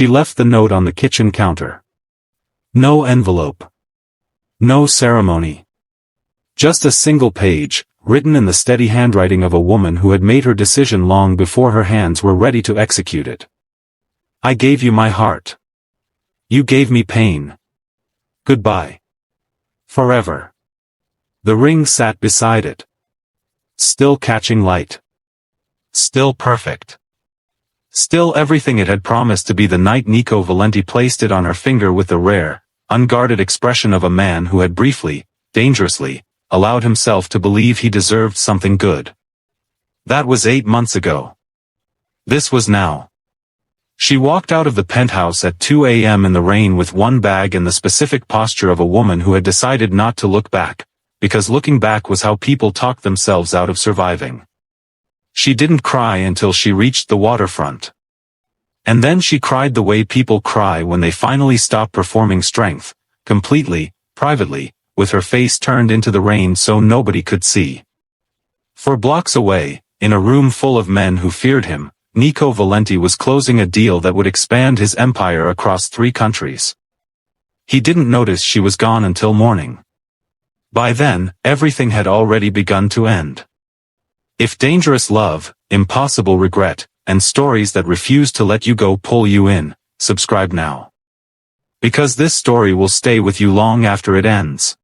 she left the note on the kitchen counter. No envelope. No ceremony. Just a single page, written in the steady handwriting of a woman who had made her decision long before her hands were ready to execute it. I gave you my heart. You gave me pain. Goodbye. Forever. The ring sat beside it. Still catching light. Still perfect. Still everything it had promised to be the night Nico Valenti placed it on her finger with the rare, unguarded expression of a man who had briefly, dangerously, allowed himself to believe he deserved something good. That was 8 months ago. This was now. She walked out of the penthouse at 2 a.m. in the rain with one bag and the specific posture of a woman who had decided not to look back, because looking back was how people talked themselves out of surviving. She didn't cry until she reached the waterfront. And then she cried the way people cry when they finally stop performing strength, completely, privately, with her face turned into the rain so nobody could see. For blocks away, in a room full of men who feared him, Nico Valenti was closing a deal that would expand his empire across 3 countries. He didn't notice she was gone until morning. By then, everything had already begun to end. If dangerous love, impossible regret, and stories that refuse to let you go pull you in, subscribe now. Because this story will stay with you long after it ends.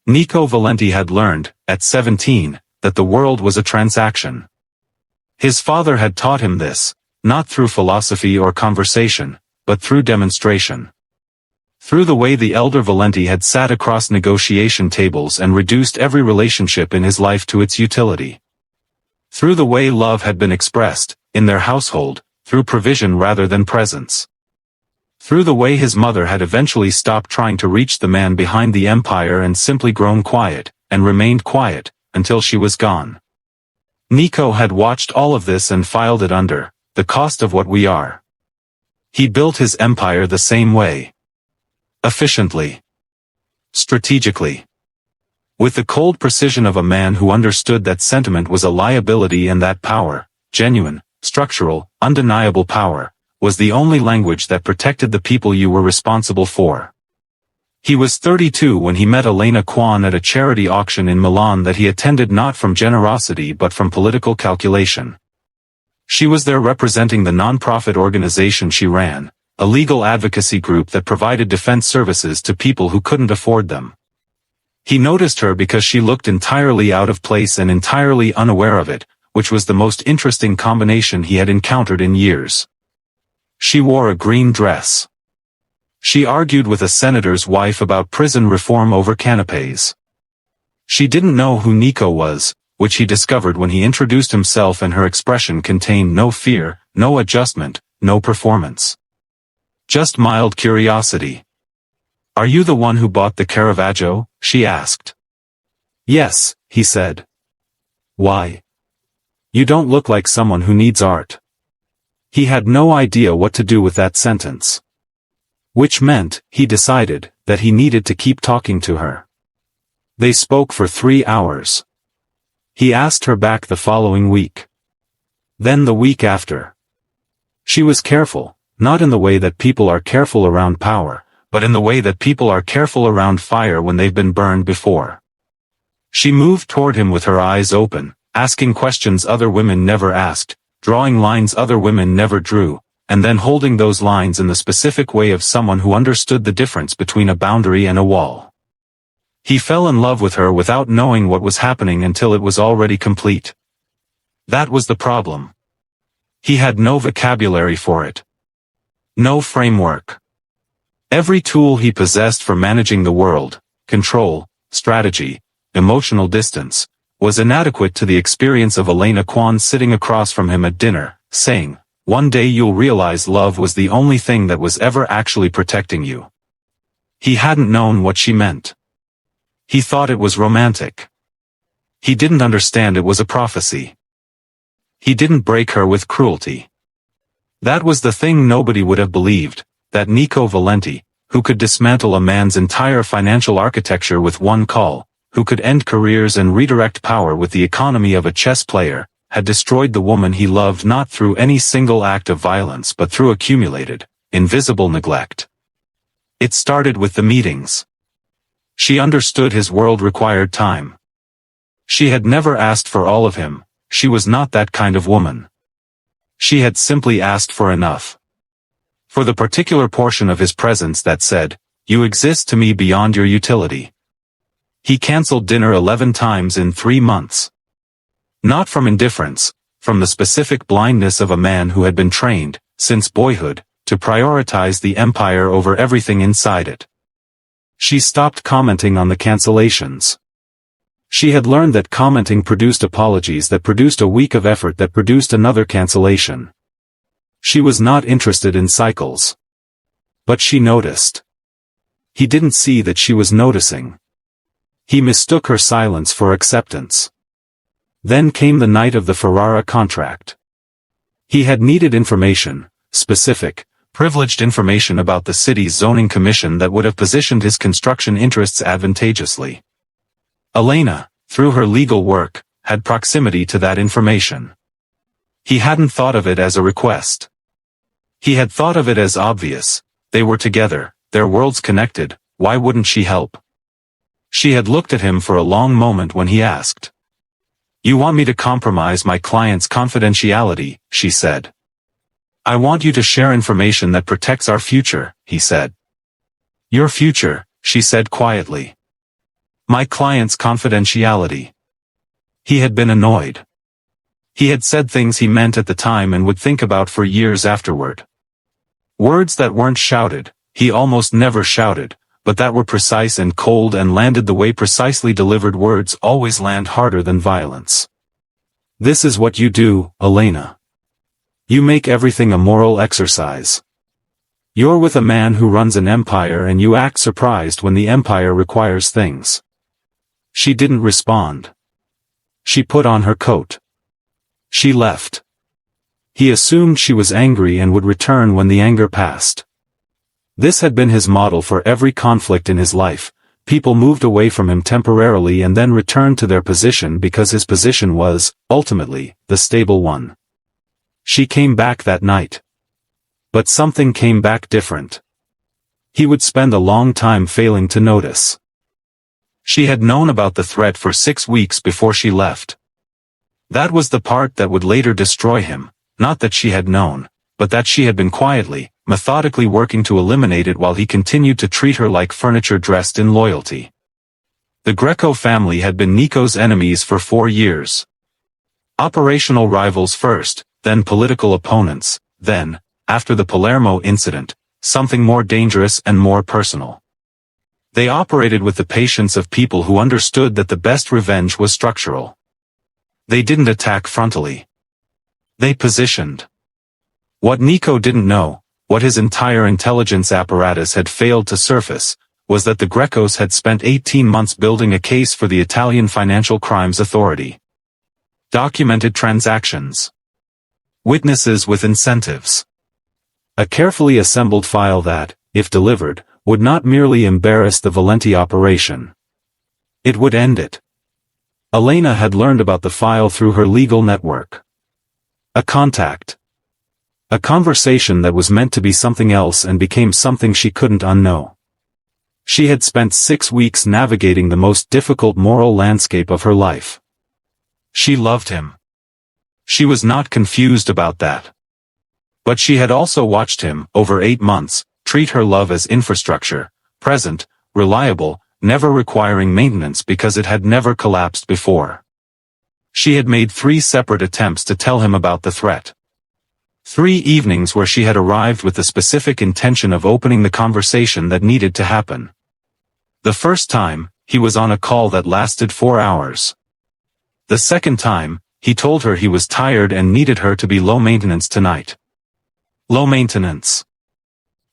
Nico Valenti had learned, at 17, that the world was a transaction. His father had taught him this, not through philosophy or conversation, but through demonstration. Through the way the elder Valenti had sat across negotiation tables and reduced every relationship in his life to its utility. Through the way love had been expressed, in their household, through provision rather than presence. Through the way his mother had eventually stopped trying to reach the man behind the empire and simply grown quiet, and remained quiet, until she was gone. Nico had watched all of this and filed it under, the cost of what we are. He built his empire the same way. Efficiently. Strategically. With the cold precision of a man who understood that sentiment was a liability and that power, genuine, structural, undeniable power, was the only language that protected the people you were responsible for. He was 32 when he met Elena Kwon at a charity auction in Milan that he attended not from generosity but from political calculation. She was there representing the non-profit organization she ran, a legal advocacy group that provided defense services to people who couldn't afford them. He noticed her because she looked entirely out of place and entirely unaware of it, which was the most interesting combination he had encountered in years. She wore a green dress. She argued with a senator's wife about prison reform over canapés. She didn't know who Nico was, which he discovered when he introduced himself, and her expression contained no fear, no adjustment, no performance. Just mild curiosity. "Are you the one who bought the Caravaggio?" she asked. "Yes," he said. "Why? You don't look like someone who needs art." He had no idea what to do with that sentence. Which meant, he decided, that he needed to keep talking to her. They spoke for 3 hours. He asked her back the following week. Then the week after. She was careful, not in the way that people are careful around power, but in the way that people are careful around fire when they've been burned before. She moved toward him with her eyes open, asking questions other women never asked, drawing lines other women never drew, and then holding those lines in the specific way of someone who understood the difference between a boundary and a wall. He fell in love with her without knowing what was happening until it was already complete. That was the problem. He had no vocabulary for it. No framework. Every tool he possessed for managing the world, control, strategy, emotional distance, was inadequate to the experience of Elena Kwon sitting across from him at dinner, saying, "One day you'll realize love was the only thing that was ever actually protecting you." He hadn't known what she meant. He thought it was romantic. He didn't understand it was a prophecy. He didn't break her with cruelty. That was the thing nobody would have believed, that Nico Valenti, who could dismantle a man's entire financial architecture with one call, who could end careers and redirect power with the economy of a chess player, had destroyed the woman he loved not through any single act of violence but through accumulated, invisible neglect. It started with the meetings. She understood his world required time. She had never asked for all of him, she was not that kind of woman. She had simply asked for enough. For the particular portion of his presence that said, "You exist to me beyond your utility." He cancelled dinner 11 times in 3 months. Not from indifference, from the specific blindness of a man who had been trained, since boyhood, to prioritize the empire over everything inside it. She stopped commenting on the cancellations. She had learned that commenting produced apologies that produced a week of effort that produced another cancellation. She was not interested in cycles. But she noticed. He didn't see that she was noticing. He mistook her silence for acceptance. Then came the night of the Ferrara contract. He had needed information, specific, privileged information about the city's zoning commission that would have positioned his construction interests advantageously. Elena, through her legal work, had proximity to that information. He hadn't thought of it as a request. He had thought of it as obvious. They were together, their worlds connected, why wouldn't she help? She had looked at him for a long moment when he asked. "You want me to compromise my client's confidentiality," she said. "I want you to share information that protects our future," he said. "Your future," she said quietly. "My client's confidentiality." He had been annoyed. He had said things he meant at the time and would think about for years afterward. Words that weren't shouted, he almost never shouted, but that were precise and cold and landed the way precisely delivered words always land harder than violence. "This is what you do, Elena. You make everything a moral exercise. You're with a man who runs an empire and you act surprised when the empire requires things." She didn't respond. She put on her coat. She left. He assumed she was angry and would return when the anger passed. This had been his model for every conflict in his life. People moved away from him temporarily and then returned to their position because his position was, ultimately, the stable one. She came back that night. But something came back different. He would spend a long time failing to notice. She had known about the threat for 6 weeks before she left. That was the part that would later destroy him, not that she had known, but that she had been quietly, methodically working to eliminate it while he continued to treat her like furniture dressed in loyalty. The Greco family had been Nico's enemies for 4 years. Operational rivals first, then political opponents, then, after the Palermo incident, something more dangerous and more personal. They operated with the patience of people who understood that the best revenge was structural. They didn't attack frontally. They positioned. What Nico didn't know, what his entire intelligence apparatus had failed to surface, was that the Grecos had spent 18 months building a case for the Italian Financial Crimes Authority. Documented transactions. Witnesses with incentives. A carefully assembled file that, if delivered, would not merely embarrass the Valenti operation. It would end it. Elena had learned about the file through her legal network. A contact. A conversation that was meant to be something else and became something she couldn't unknow. She had spent 6 weeks navigating the most difficult moral landscape of her life. She loved him. She was not confused about that. But she had also watched him, over 8 months, treat her love as infrastructure, present, reliable, never requiring maintenance because it had never collapsed before. She had made 3 separate attempts to tell him about the threat. 3 evenings where she had arrived with the specific intention of opening the conversation that needed to happen. The first time, he was on a call that lasted 4 hours. The second time, he told her he was tired and needed her to be low maintenance tonight. Low maintenance.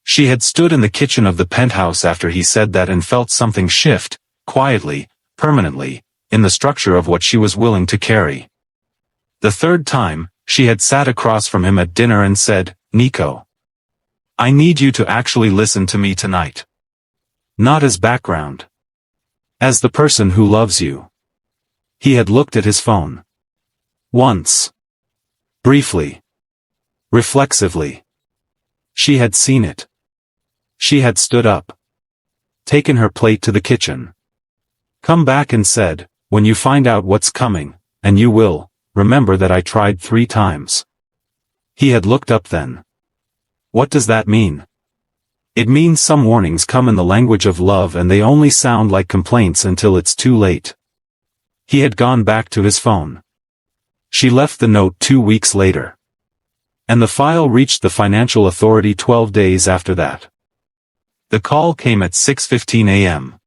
She had stood in the kitchen of the penthouse after he said that and felt something shift, quietly, permanently, in the structure of what she was willing to carry. The third time, she had sat across from him at dinner and said, "Nico, I need you to actually listen to me tonight. Not as background. As the person who loves you." He had looked at his phone. Once. Briefly. Reflexively. She had seen it. She had stood up, taken her plate to the kitchen, come back and said, "When you find out what's coming, and you will, remember that I tried 3 times." He had looked up then. What does that mean? It means some warnings come in the language of love and they only sound like complaints until it's too late. He had gone back to his phone. She left the note 2 weeks later. And the file reached the financial authority 12 days after that. The call came at 6:15 a.m.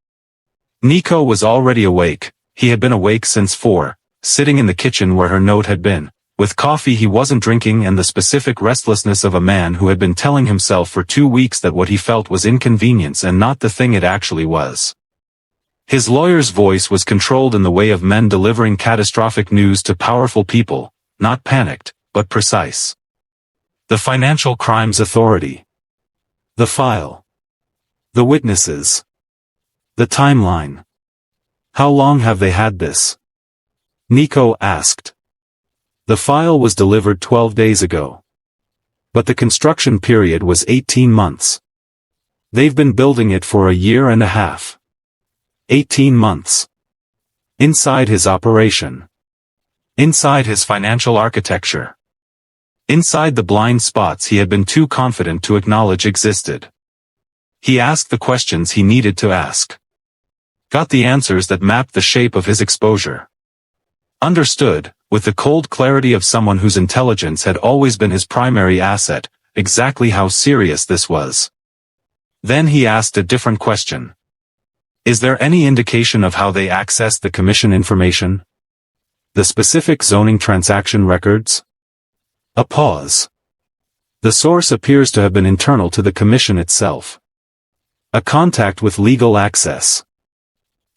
Nico was already awake. He had been awake since 4, sitting in the kitchen where her note had been, with coffee he wasn't drinking and the specific restlessness of a man who had been telling himself for 2 weeks that what he felt was inconvenience and not the thing it actually was. His lawyer's voice was controlled in the way of men delivering catastrophic news to powerful people, not panicked, but precise. The Financial Crimes Authority. The file. The witnesses. The timeline. How long have they had this? Nico asked. The file was delivered 12 days ago. But the construction period was 18 months. They've been building it for a year and a half. 18 months. Inside his operation. Inside his financial architecture. Inside the blind spots he had been too confident to acknowledge existed. He asked the questions he needed to ask. Got the answers that mapped the shape of his exposure. Understood, with the cold clarity of someone whose intelligence had always been his primary asset, exactly how serious this was. Then he asked a different question. Is there any indication of how they accessed the commission information? The specific zoning transaction records? A pause. The source appears to have been internal to the commission itself. A contact with legal access.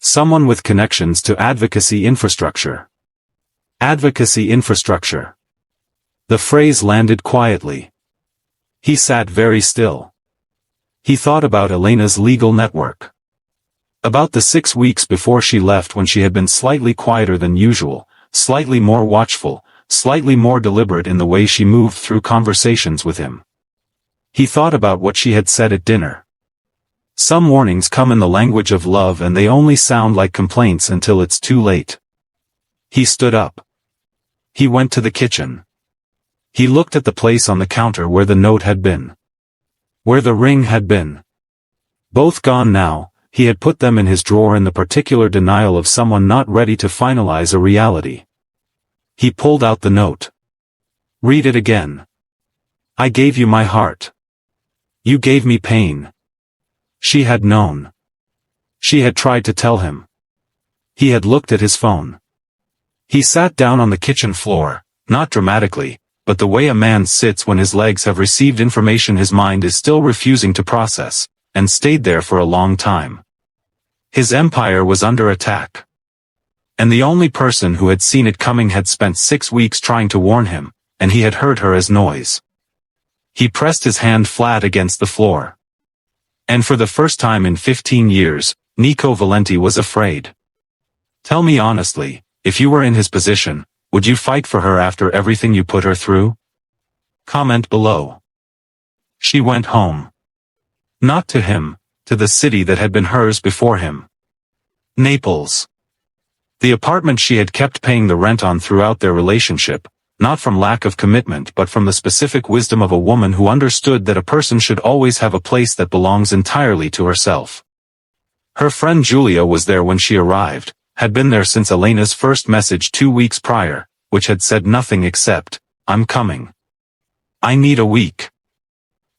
Someone with connections to advocacy infrastructure. Advocacy infrastructure. The phrase landed quietly. He sat very still. He thought about Elena's legal network. About the 6 weeks before she left when she had been slightly quieter than usual, slightly more watchful, slightly more deliberate in the way she moved through conversations with him. He thought about what she had said at dinner. Some warnings come in the language of love and they only sound like complaints until it's too late. He stood up. He went to the kitchen. He looked at the place on the counter where the note had been. Where the ring had been. Both gone now, he had put them in his drawer in the particular denial of someone not ready to finalize a reality. He pulled out the note. Read it again. I gave you my heart. You gave me pain. She had known. She had tried to tell him. He had looked at his phone. He sat down on the kitchen floor, not dramatically, but the way a man sits when his legs have received information his mind is still refusing to process, and stayed there for a long time. His empire was under attack. And the only person who had seen it coming had spent 6 weeks trying to warn him, and he had heard her as noise. He pressed his hand flat against the floor. And for the first time in 15 years, Nico Valenti was afraid. Tell me honestly, if you were in his position, would you fight for her after everything you put her through? Comment below. She went home. Not to him, to the city that had been hers before him. Naples. The apartment she had kept paying the rent on throughout their relationship, not from lack of commitment but from the specific wisdom of a woman who understood that a person should always have a place that belongs entirely to herself. Her friend Julia was there when she arrived, had been there since Elena's first message 2 weeks prior, which had said nothing except, "I'm coming. I need a week."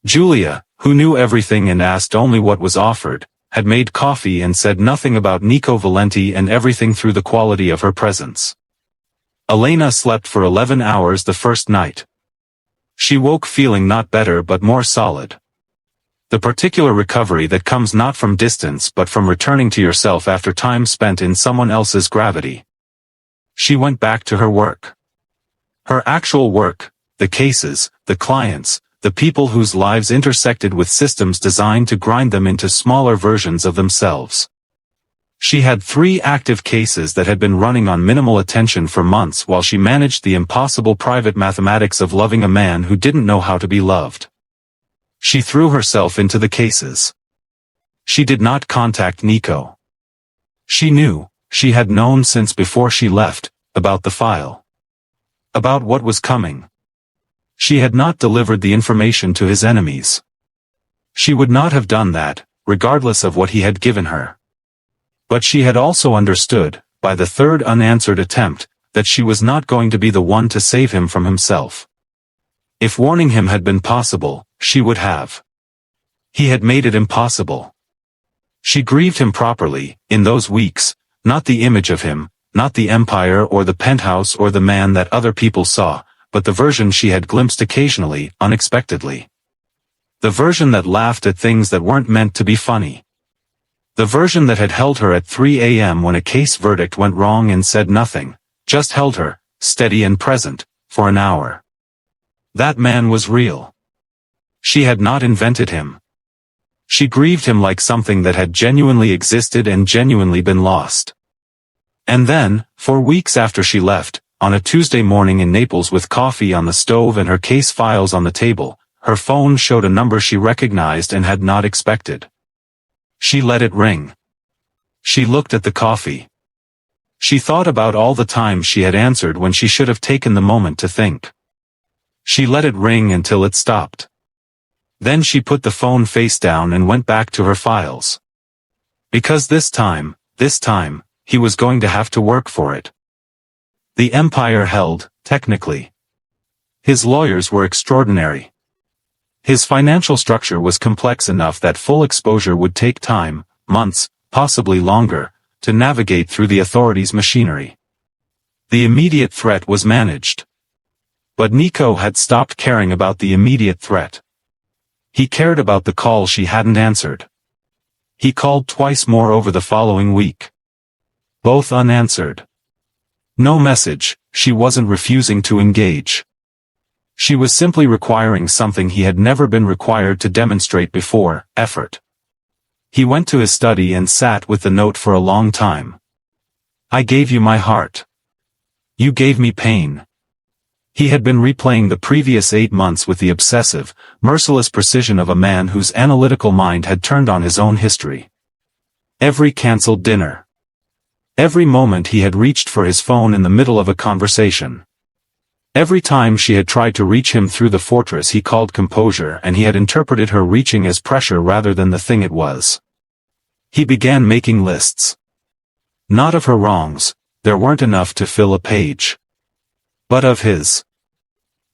Julia, who knew everything and asked only what was offered, had made coffee and said nothing about Nico Valenti and everything through the quality of her presence. Elena slept for 11 hours the first night. She woke feeling not better but more solid. The particular recovery that comes not from distance but from returning to yourself after time spent in someone else's gravity. She went back to her work. Her actual work, the cases, the clients, the people whose lives intersected with systems designed to grind them into smaller versions of themselves. She had 3 active cases that had been running on minimal attention for months while she managed the impossible private mathematics of loving a man who didn't know how to be loved. She threw herself into the cases. She did not contact Nico. She knew, she had known since before she left, about the file. About what was coming. She had not delivered the information to his enemies. She would not have done that, regardless of what he had given her. But she had also understood, by the third unanswered attempt, that she was not going to be the one to save him from himself. If warning him had been possible, she would have. He had made it impossible. She grieved him properly, in those weeks, not the image of him, not the empire or the penthouse or the man that other people saw, but the version she had glimpsed occasionally, unexpectedly. The version that laughed at things that weren't meant to be funny. The version that had held her at 3 a.m. when a case verdict went wrong and said nothing, just held her, steady and present, for an hour. That man was real. She had not invented him. She grieved him like something that had genuinely existed and genuinely been lost. And then, for weeks after she left, on a Tuesday morning in Naples with coffee on the stove and her case files on the table, her phone showed a number she recognized and had not expected. She let it ring. She looked at the coffee. She thought about all the times she had answered when she should have taken the moment to think. She let it ring until it stopped. Then she put the phone face down and went back to her files. Because this time, he was going to have to work for it. The empire held, technically. His lawyers were extraordinary. His financial structure was complex enough that full exposure would take time, months, possibly longer, to navigate through the authorities' machinery. The immediate threat was managed. But Nico had stopped caring about the immediate threat. He cared about the call she hadn't answered. He called twice more over the following week. Both unanswered. No message, she wasn't refusing to engage. She was simply requiring something he had never been required to demonstrate before, effort. He went to his study and sat with the note for a long time. I gave you my heart. You gave me pain. He had been replaying the previous 8 months with the obsessive, merciless precision of a man whose analytical mind had turned on his own history. Every cancelled dinner. Every moment he had reached for his phone in the middle of a conversation. Every time she had tried to reach him through the fortress he called composure and he had interpreted her reaching as pressure rather than the thing it was. He began making lists. Not of her wrongs, there weren't enough to fill a page. But of his.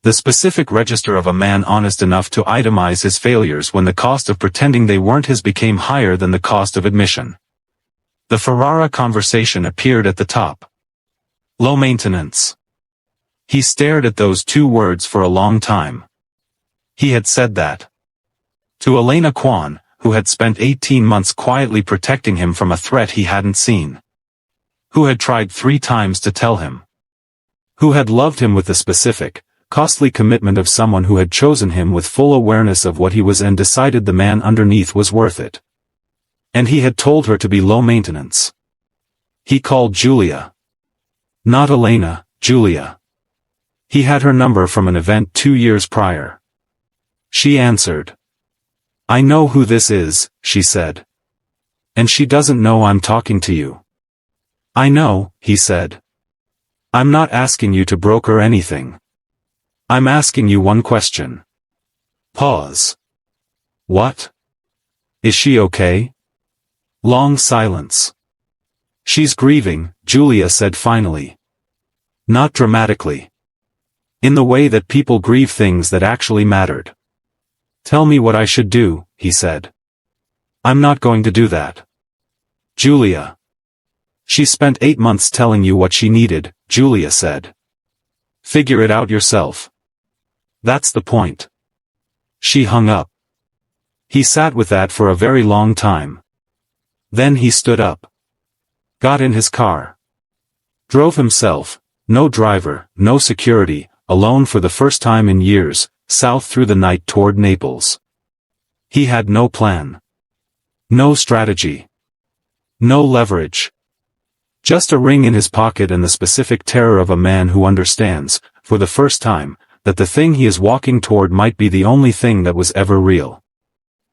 The specific register of a man honest enough to itemize his failures when the cost of pretending they weren't his became higher than the cost of admission. The Ferrara conversation appeared at the top. Low maintenance. He stared at those 2 words for a long time. He had said that. To Elena Kwon, who had spent 18 months quietly protecting him from a threat he hadn't seen. Who had tried 3 times to tell him. Who had loved him with the specific, costly commitment of someone who had chosen him with full awareness of what he was and decided the man underneath was worth it. And he had told her to be low maintenance. He called Julia. Not Elena, Julia. He had her number from an event 2 years prior. She answered. I know who this is, she said. And she doesn't know I'm talking to you. I know, he said. I'm not asking you to broker anything. I'm asking you one question. Pause. What? Is she okay? Long silence. She's grieving, Julia said finally. Not dramatically. In the way that people grieve things that actually mattered. Tell me what I should do, he said. I'm not going to do that. Julia. She spent 8 months telling you what she needed, Julia said. Figure it out yourself. That's the point. She hung up. He sat with that for a very long time. Then he stood up. Got in his car. Drove himself, no driver, no security, alone for the first time in years, south through the night toward Naples. He had no plan. No strategy. No leverage. Just a ring in his pocket and the specific terror of a man who understands, for the first time, that the thing he is walking toward might be the only thing that was ever real.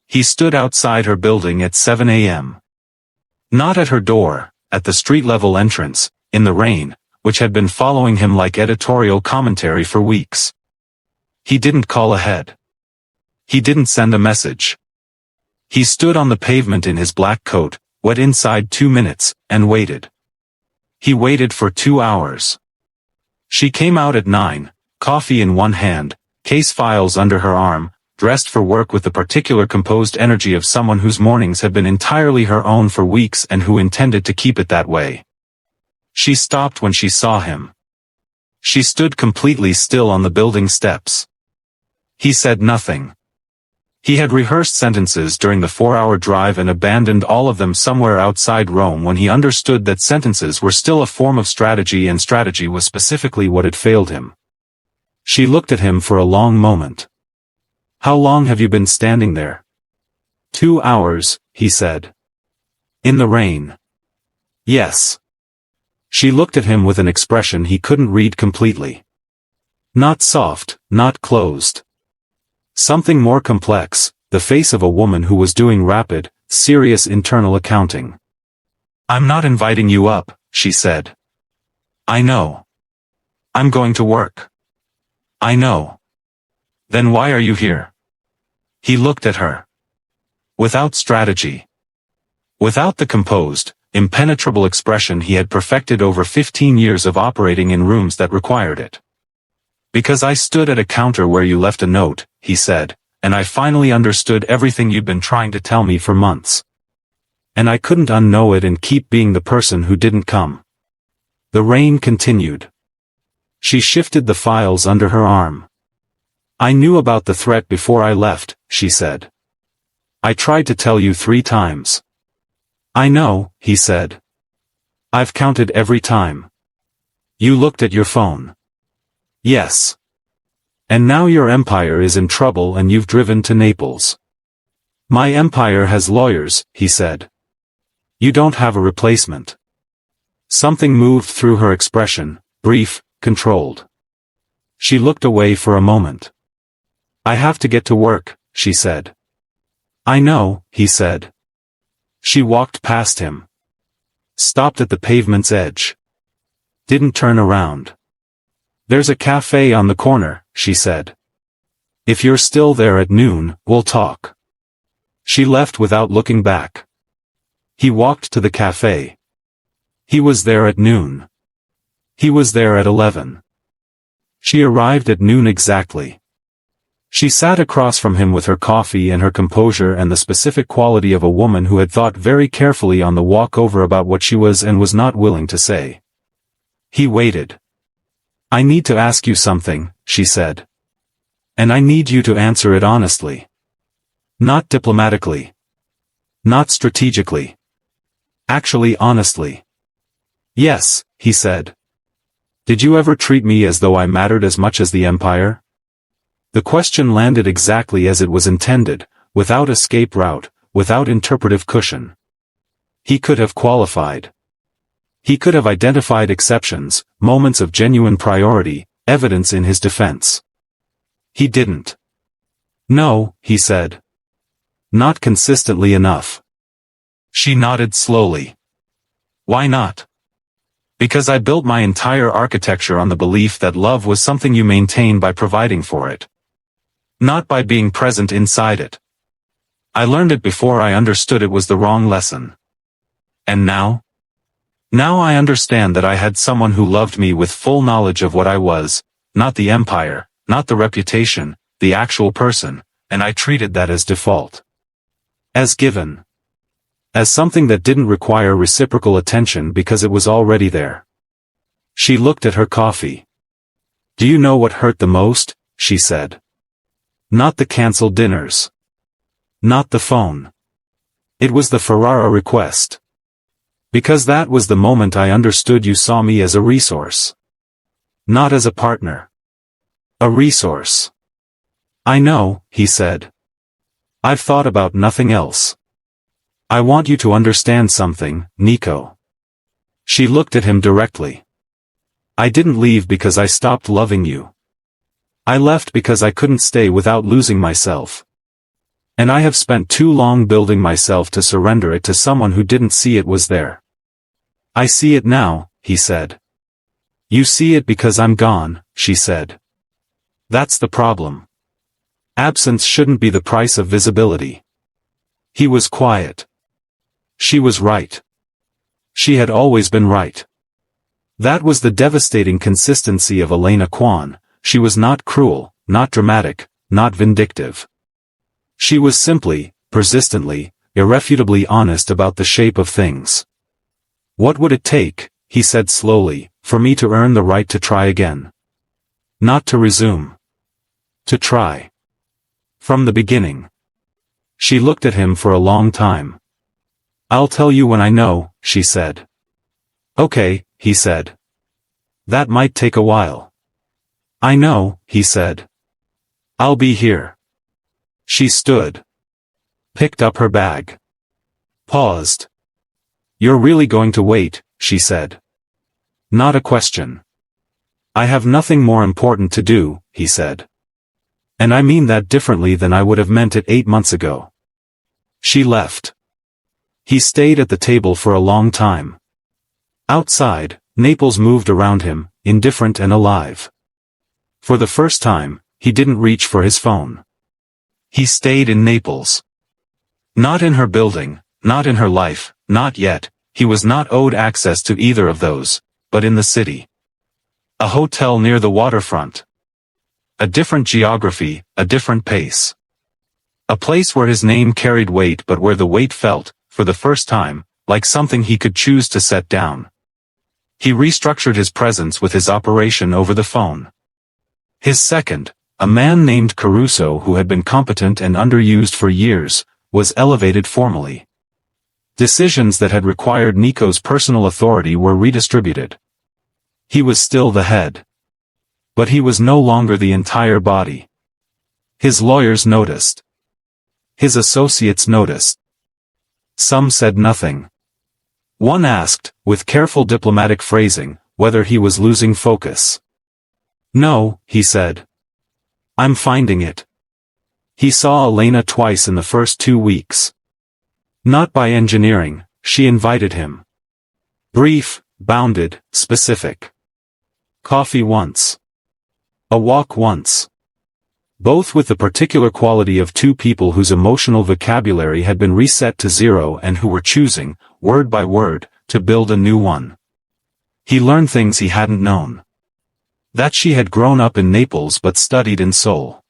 He stood outside her building at 7 a.m. Not at her door, at the street-level entrance, in the rain, which had been following him like editorial commentary for weeks. He didn't call ahead. He didn't send a message. He stood on the pavement in his black coat, wet inside 2 minutes, and waited. He waited for 2 hours. She came out at 9, coffee in one hand, case files under her arm, dressed for work with the particular composed energy of someone whose mornings had been entirely her own for weeks and who intended to keep it that way. She stopped when she saw him. She stood completely still on the building steps. He said nothing. He had rehearsed sentences during the 4-hour drive and abandoned all of them somewhere outside Rome when he understood that sentences were still a form of strategy and strategy was specifically what had failed him. She looked at him for a long moment. "How long have you been standing there?" 2 hours, he said. "In the rain?" "Yes." She looked at him with an expression he couldn't read completely. Not soft, not closed. Something more complex, the face of a woman who was doing rapid, serious internal accounting. "I'm not inviting you up," she said. "I know. I'm going to work." "I know. Then why are you here?" He looked at her. Without strategy. Without the composed, impenetrable expression he had perfected over 15 years of operating in rooms that required it. "Because I stood at a counter where you left a note," he said, "and I finally understood everything you'd been trying to tell me for months. And I couldn't unknow it and keep being the person who didn't come." The rain continued. She shifted the files under her arm. "I knew about the threat before I left," she said. "I tried to tell you 3 times. "I know," he said. "I've counted every time." "You looked at your phone." "Yes. And now your empire is in trouble and you've driven to Naples." "My empire has lawyers," he said. "You don't have a replacement." Something moved through her expression, brief, controlled. She looked away for a moment. "I have to get to work," she said. "I know," he said. She walked past him. Stopped at the pavement's edge. Didn't turn around. "There's a cafe on the corner," she said. "If you're still there at noon, we'll talk." She left without looking back. He walked to the cafe. He was there at noon. He was there at 11. She arrived at noon exactly. She sat across from him with her coffee and her composure and the specific quality of a woman who had thought very carefully on the walk over about what she was and was not willing to say. He waited. "I need to ask you something," she said. "And I need you to answer it honestly. Not diplomatically. Not strategically. Actually honestly." "Yes," he said. "Did you ever treat me as though I mattered as much as the empire?" The question landed exactly as it was intended, without escape route, without interpretive cushion. He could have qualified. He could have identified exceptions, moments of genuine priority, evidence in his defense. He didn't. "No," he said. "Not consistently enough." She nodded slowly. "Why not?" "Because I built my entire architecture on the belief that love was something you maintain by providing for it. Not by being present inside it. I learned it before I understood it was the wrong lesson. And now? Now I understand that I had someone who loved me with full knowledge of what I was, not the empire, not the reputation, the actual person, and I treated that as default. As given. As something that didn't require reciprocal attention because it was already there." She looked at her coffee. "Do you know what hurt the most?" she said. "Not the canceled dinners. Not the phone. It was the Ferrara request. Because that was the moment I understood you saw me as a resource. Not as a partner. A resource." "I know," he said. "I've thought about nothing else. I want you to understand something, Nico." She looked at him directly. "I didn't leave because I stopped loving you. I left because I couldn't stay without losing myself. And I have spent too long building myself to surrender it to someone who didn't see it was there. I see it now, he said. You see it because I'm gone, she said. That's the problem. Absence shouldn't be the price of visibility. He was quiet. She was right. She had always been right. That was the devastating consistency of Elena Kwon. She was not cruel, not dramatic, not vindictive. She was simply, persistently, irrefutably honest about the shape of things. What would it take, he said slowly, for me to earn the right to try again? Not to resume. To try. From the beginning. She looked at him for a long time. I'll tell you when I know, she said. Okay, he said. That might take a while. I know, he said. I'll be here. She stood. Picked up her bag. Paused. You're really going to wait, she said. Not a question. I have nothing more important to do, he said. And I mean that differently than I would have meant it 8 months ago. She left. He stayed at the table for a long time. Outside, Naples moved around him, indifferent and alive. For the first time, he didn't reach for his phone. He stayed in Naples. Not in her building, not in her life, not yet. He was not owed access to either of those, but in the city. A hotel near the waterfront. A different geography, a different pace. A place where his name carried weight but where the weight felt, for the first time, like something he could choose to set down. He restructured his presence with his operation over the phone. His second, a man named Caruso who had been competent and underused for years, was elevated formally. Decisions that had required Nico's personal authority were redistributed. He was still the head. But he was no longer the entire body. His lawyers noticed. His associates noticed. Some said nothing. One asked, with careful diplomatic phrasing, whether he was losing focus. No, he said. I'm finding it. He saw Elena twice in the first 2 weeks. Not by engineering, she invited him. Brief, bounded, specific. Coffee once. A walk once. Both with the particular quality of two people whose emotional vocabulary had been reset to zero and who were choosing, word by word, to build a new one. He learned things he hadn't known. That she had grown up in Naples but studied in Seoul.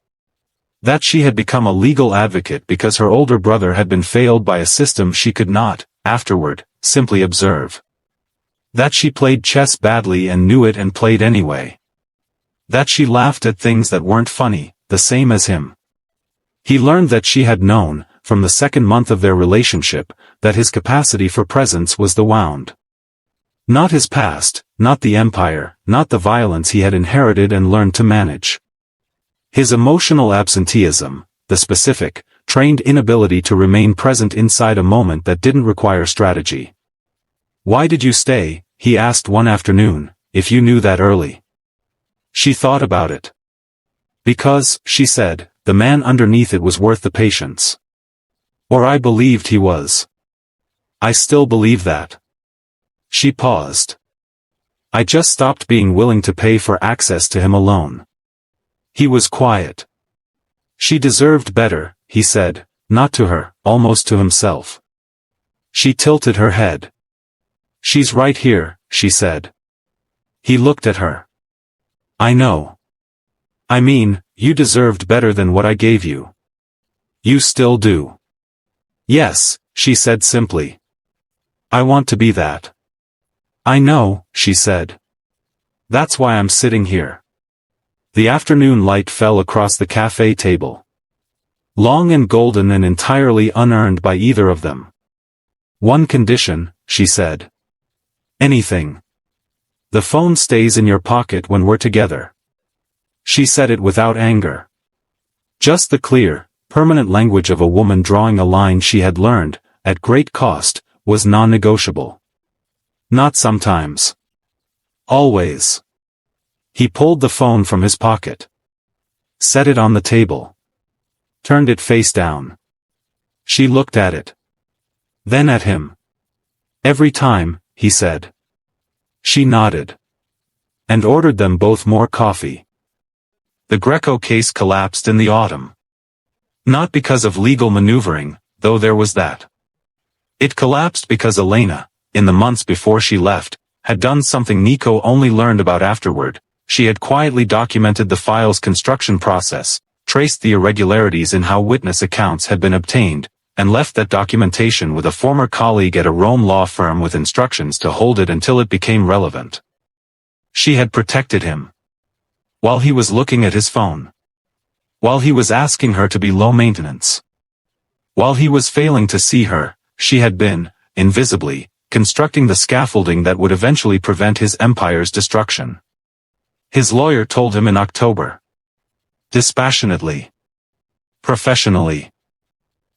That she had become a legal advocate because her older brother had been failed by a system she could not, afterward, simply observe. That she played chess badly and knew it and played anyway. That she laughed at things that weren't funny, the same as him. He learned that she had known, from the second month of their relationship, that his capacity for presence was the wound. Not his past, not the empire, not the violence he had inherited and learned to manage. His emotional absenteeism, the specific, trained inability to remain present inside a moment that didn't require strategy. Why did you stay, he asked one afternoon, if you knew that early? She thought about it. Because, she said, the man underneath it was worth the patience. Or I believed he was. I still believe that. She paused. I just stopped being willing to pay for access to him alone. He was quiet. She deserved better, he said, not to her, almost to himself. She tilted her head. She's right here, she said. He looked at her. I know. I mean, you deserved better than what I gave you. You still do. Yes, she said simply. I want to be that. I know, she said. That's why I'm sitting here. The afternoon light fell across the cafe table. Long and golden and entirely unearned by either of them. One condition, she said. Anything. The phone stays in your pocket when we're together. She said it without anger. Just the clear, permanent language of a woman drawing a line she had learned, at great cost, was non-negotiable. Not sometimes. Always. He pulled the phone from his pocket. Set it on the table. Turned it face down. She looked at it. Then at him. Every time, he said. She nodded. And ordered them both more coffee. The Greco case collapsed in the autumn. Not because of legal maneuvering, though there was that. It collapsed because Elena, in the months before she left, had done something Nico only learned about afterward. She had quietly documented the file's construction process, traced the irregularities in how witness accounts had been obtained, and left that documentation with a former colleague at a Rome law firm with instructions to hold it until it became relevant. She had protected him. While he was looking at his phone. While he was asking her to be low maintenance. While he was failing to see her, she had been, invisibly, constructing the scaffolding that would eventually prevent his empire's destruction. His lawyer told him in October. Dispassionately. Professionally.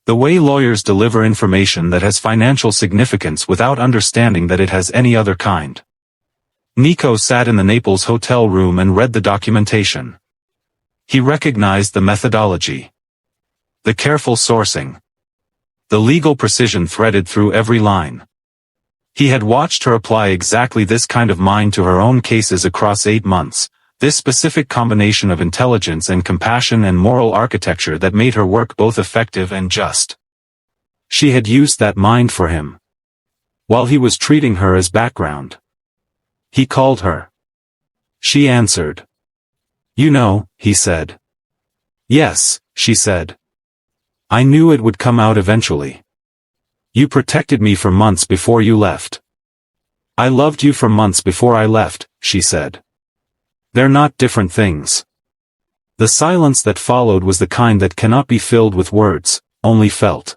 The way lawyers deliver information that has financial significance without understanding that it has any other kind. Nico sat in the Naples hotel room and read the documentation. He recognized the methodology. The careful sourcing. The legal precision threaded through every line. He had watched her apply exactly this kind of mind to her own cases across 8 months, this specific combination of intelligence and compassion and moral architecture that made her work both effective and just. She had used that mind for him. While he was treating her as background. He called her. She answered. You know, he said. Yes, she said. I knew it would come out eventually. You protected me for months before you left. I loved you for months before I left, she said. They're not different things. The silence that followed was the kind that cannot be filled with words, only felt.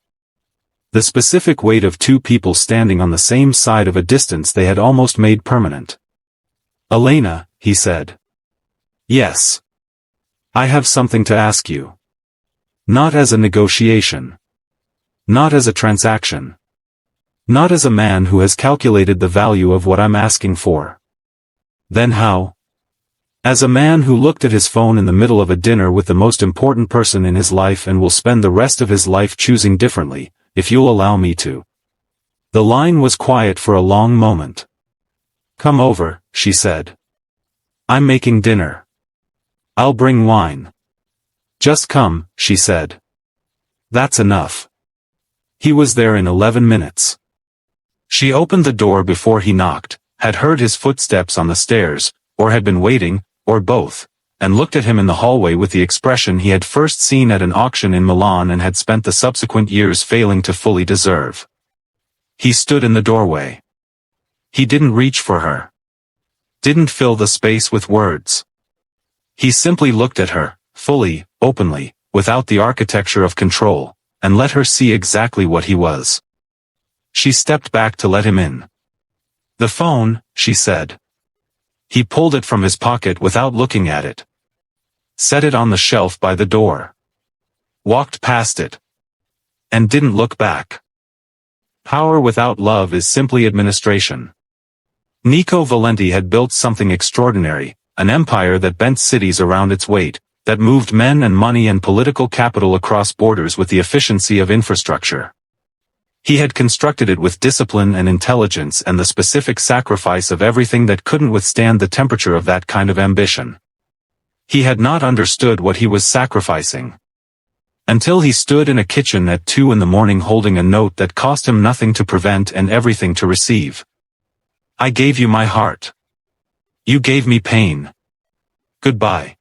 The specific weight of two people standing on the same side of a distance they had almost made permanent. Elena, he said. Yes. I have something to ask you. Not as a negotiation. Not as a transaction. Not as a man who has calculated the value of what I'm asking for. Then how? As a man who looked at his phone in the middle of a dinner with the most important person in his life and will spend the rest of his life choosing differently, if you'll allow me to. The line was quiet for a long moment. Come over, she said. I'm making dinner. I'll bring wine. Just come, she said. That's enough. He was there in 11 minutes. She opened the door before he knocked, had heard his footsteps on the stairs, or had been waiting, or both, and looked at him in the hallway with the expression he had first seen at an auction in Milan and had spent the subsequent years failing to fully deserve. He stood in the doorway. He didn't reach for her. Didn't fill the space with words. He simply looked at her, fully, openly, without the architecture of control, and let her see exactly what he was. She stepped back to let him in. The phone, she said. He pulled it from his pocket without looking at it. Set it on the shelf by the door. Walked past it. And didn't look back. Power without love is simply administration. Nico Valenti had built something extraordinary, an empire that bent cities around its weight, that moved men and money and political capital across borders with the efficiency of infrastructure. He had constructed it with discipline and intelligence and the specific sacrifice of everything that couldn't withstand the temperature of that kind of ambition. He had not understood what he was sacrificing. Until he stood in a kitchen at 2 a.m. holding a note that cost him nothing to prevent and everything to receive. I gave you my heart. You gave me pain. Goodbye.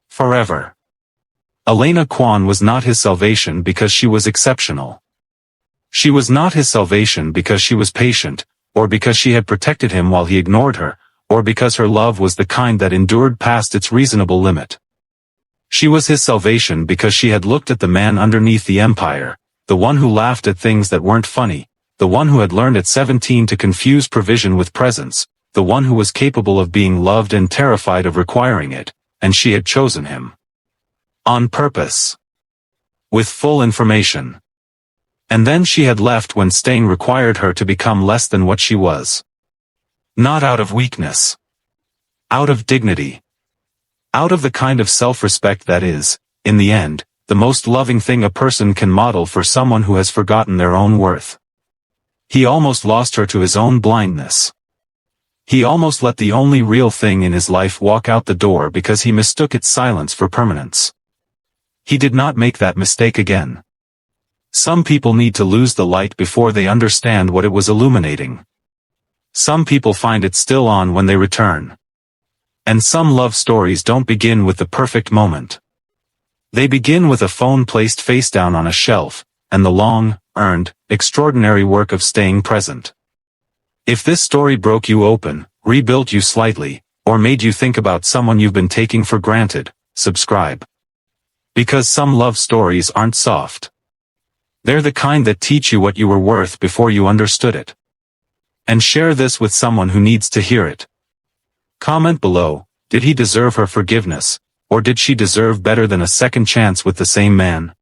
Forever. Elena Kwon was not his salvation because she was exceptional. She was not his salvation because she was patient, or because she had protected him while he ignored her, or because her love was the kind that endured past its reasonable limit. She was his salvation because she had looked at the man underneath the empire, the one who laughed at things that weren't funny, the one who had learned at 17 to confuse provision with presence, the one who was capable of being loved and terrified of requiring it, and she had chosen him. On purpose. With full information. And then she had left when staying required her to become less than what she was. Not out of weakness. Out of dignity. Out of the kind of self-respect that is, in the end, the most loving thing a person can model for someone who has forgotten their own worth. He almost lost her to his own blindness. He almost let the only real thing in his life walk out the door because he mistook its silence for permanence. He did not make that mistake again. Some people need to lose the light before they understand what it was illuminating. Some people find it still on when they return. And some love stories don't begin with the perfect moment. They begin with a phone placed face down on a shelf, and the long, earned, extraordinary work of staying present. If this story broke you open, rebuilt you slightly, or made you think about someone you've been taking for granted, subscribe. Because some love stories aren't soft. They're the kind that teach you what you were worth before you understood it. And share this with someone who needs to hear it. Comment below, did he deserve her forgiveness, or did she deserve better than a second chance with the same man?